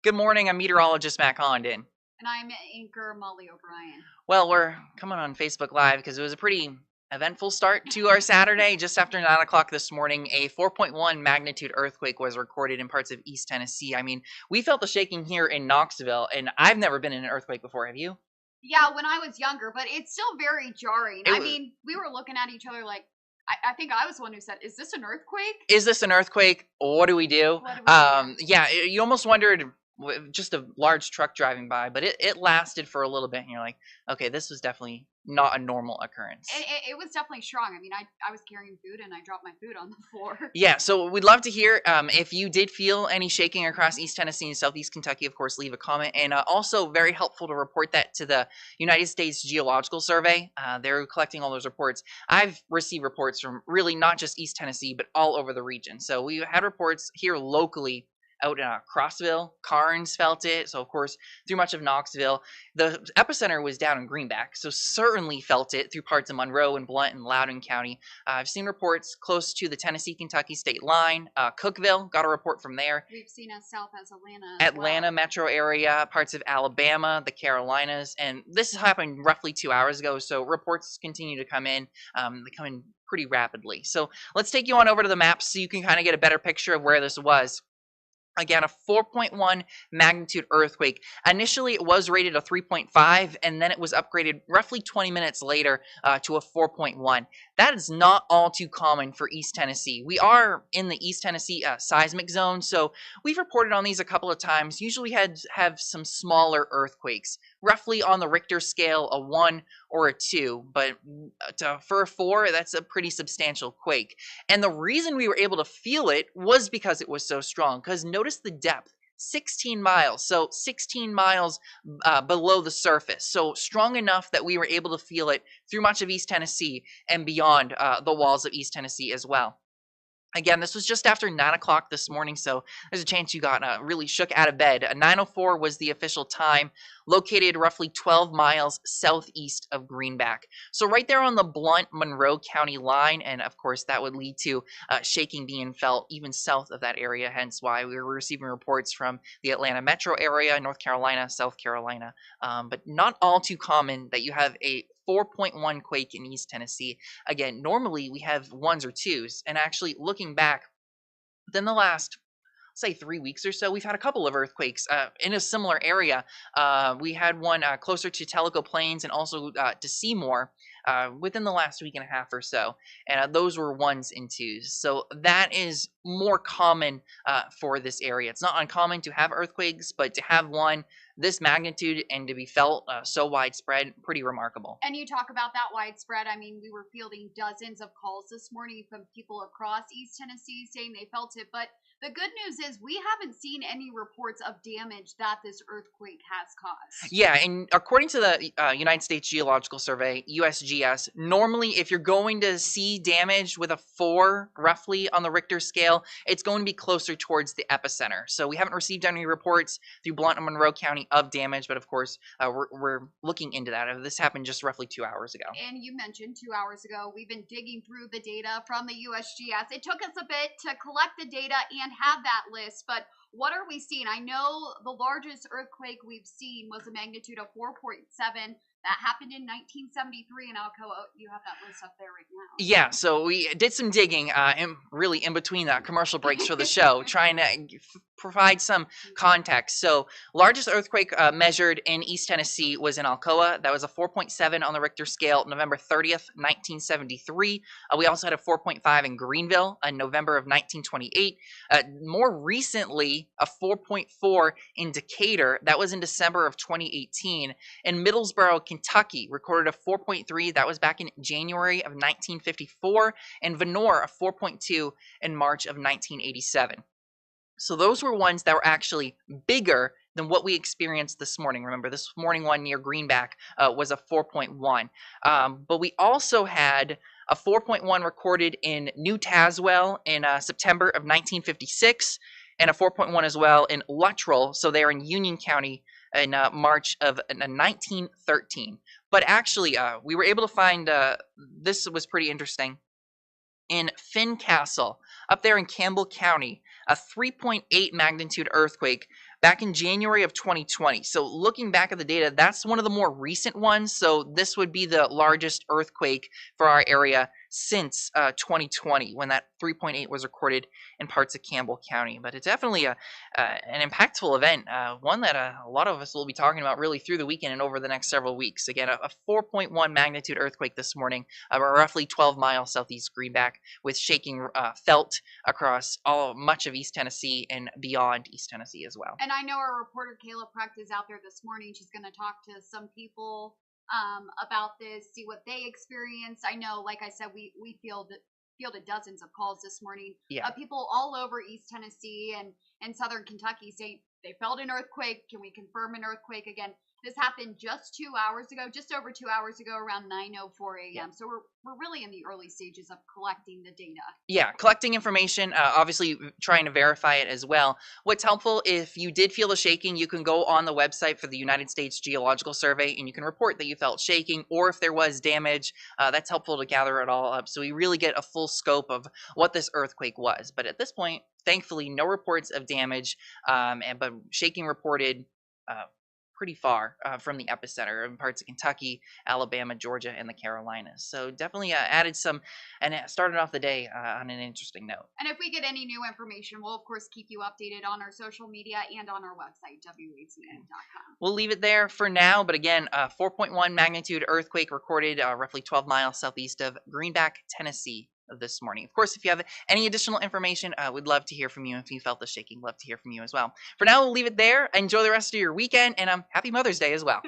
Good morning, I'm meteorologist Matt Condon. And I'm anchor Molly O'Brien. Well, we're coming on Facebook Live because it was a pretty eventful start to our Saturday. Just after 9 o'clock this morning, a 4.1 magnitude earthquake was recorded in parts of East Tennessee. I mean, we felt the shaking here in Knoxville, and I've never been in an earthquake before. Have you? Yeah, when I was younger, but it's still very jarring. I mean, we were looking at each other like, I think I was the one who said, "Is this an earthquake? Is this an earthquake? What do we do?" What do we do? Yeah, you almost wondered just a large truck driving by, but it lasted for a little bit, and you're like, okay, this was definitely not a normal occurrence. It was definitely strong. I mean, I was carrying food and I dropped my food on the floor. Yeah, so we'd love to hear if you did feel any shaking across East Tennessee and Southeast Kentucky. Of course, leave a comment, and also very helpful to report that to the United States Geological Survey. They're collecting all those reports. I've received reports from really not just East Tennessee, but all over the region. So we had reports here locally out in Crossville. Carnes felt it. So, of course, through much of Knoxville. The epicenter was down in Greenback, so certainly felt it through parts of Monroe and Blount and Loudoun County. I've seen reports close to the Tennessee-Kentucky state line. Cookville, got a report from there. We've seen as south as Atlanta. Atlanta metro area, parts of Alabama, the Carolinas, and this happened roughly 2 hours ago, so reports continue to come in. They come in pretty rapidly. So let's take you on over to the map so you can kind of get a better picture of where this was. Again, a 4.1 magnitude earthquake. Initially, it was rated a 3.5, and then it was upgraded roughly 20 minutes later to a 4.1. That is not all too common for East Tennessee. We are in the East Tennessee seismic zone, so we've reported on these a couple of times. Usually have some smaller earthquakes, roughly on the Richter scale, a 1 or a 2, but for a 4, that's a pretty substantial quake. And the reason we were able to feel it was because it was so strong, because notice the depth. 16 miles, so 16 miles below the surface. So strong enough that we were able to feel it through much of East Tennessee and beyond the walls of East Tennessee as well. Again, this was just after 9 o'clock this morning, so there's a chance you got really shook out of bed. 9:04 was the official time, located roughly 12 miles southeast of Greenback. So right there on the Blount-Monroe County line, and of course that would lead to shaking being felt even south of that area, hence why we were receiving reports from the Atlanta metro area, North Carolina, South Carolina. But not all too common that you have a 4.1 quake in East Tennessee. Again, normally we have 1s or 2s, and actually looking back, within the last, say, 3 weeks or so, we've had a couple of earthquakes in a similar area. We had one closer to Tellico Plains and also to Seymour within the last week and a half or so, and those were 1s and 2s. So that is more common for this area. It's not uncommon to have earthquakes, but to have one this magnitude and to be felt so widespread, pretty remarkable. And you talk about that widespread. I mean, we were fielding dozens of calls this morning from people across East Tennessee saying they felt it, but the good news is we haven't seen any reports of damage that this earthquake has caused. Yeah, and according to the United States Geological Survey, USGS, normally if you're going to see damage with a 4 roughly on the Richter scale, it's going to be closer towards the epicenter. So we haven't received any reports through Blount and Monroe County of damage, but of course we're looking into that. This happened just roughly 2 hours ago. And you mentioned 2 hours ago, we've been digging through the data from the USGS. It took us a bit to collect the data and have that list, but what are we seeing? I know the largest earthquake we've seen was a magnitude of 4.7. That happened in 1973 in Alcoa. You have that list up there right now. Yeah, so we did some digging, really in between commercial breaks for the show, trying to provide some context. So, largest earthquake measured in East Tennessee was in Alcoa. That was a 4.7 on the Richter scale, November 30th, 1973. We also had a 4.5 in Greenville in November of 1928. More recently, a 4.4 in Decatur. That was in December of 2018. In Middlesboro, Kentucky, recorded a 4.3. That was back in January of 1954. And Vonore, a 4.2 in March of 1987. So those were ones that were actually bigger than what we experienced this morning. Remember, this morning one near Greenback was a 4.1. But we also had a 4.1 recorded in New Tazewell in September of 1956. and a 4.1 as well in Luttrell. So they're in Union County in March of 1913. But actually, we were able to find this was pretty interesting. In Fincastle, up there in Campbell County, a 3.8 magnitude earthquake back in January of 2020. So looking back at the data, that's one of the more recent ones. So this would be the largest earthquake for our area since 2020, when that 3.8 was recorded in parts of Campbell County. But it's definitely an impactful event, one that a lot of us will be talking about really through the weekend and over the next several weeks. Again, a 4.1 magnitude earthquake this morning, roughly 12 miles southeast Greenback, with shaking felt across much of East Tennessee and beyond East Tennessee as well. And I know our reporter Kayla Precht is out there this morning. She's going to talk to some people about this, see what they experienced. I know, like I said, we fielded dozens of calls this morning. Yeah. People all over East Tennessee and southern Kentucky saying they felt an earthquake. Can we confirm an earthquake again? This happened just 2 hours ago, just over 2 hours ago, around 9:04 a.m. Yeah. So we're really in the early stages of collecting the data. Yeah, collecting information, obviously trying to verify it as well. What's helpful, if you did feel the shaking, you can go on the website for the United States Geological Survey and you can report that you felt shaking, or if there was damage, that's helpful to gather it all up so we really get a full scope of what this earthquake was. But at this point, thankfully, no reports of damage, but shaking reported pretty far from the epicenter in parts of Kentucky, Alabama, Georgia, and the Carolinas. So definitely added some, and started off the day on an interesting note. And if we get any new information, we'll of course keep you updated on our social media and on our website, wacn.com. We'll leave it there for now, but again, 4.1 magnitude earthquake recorded roughly 12 miles southeast of Greenback, Tennessee this morning. Of course, if you have any additional information, we'd love to hear from you. If you felt the shaking, love to hear from you as well. For now, we'll leave it there. Enjoy the rest of your weekend, and happy Mother's Day as well.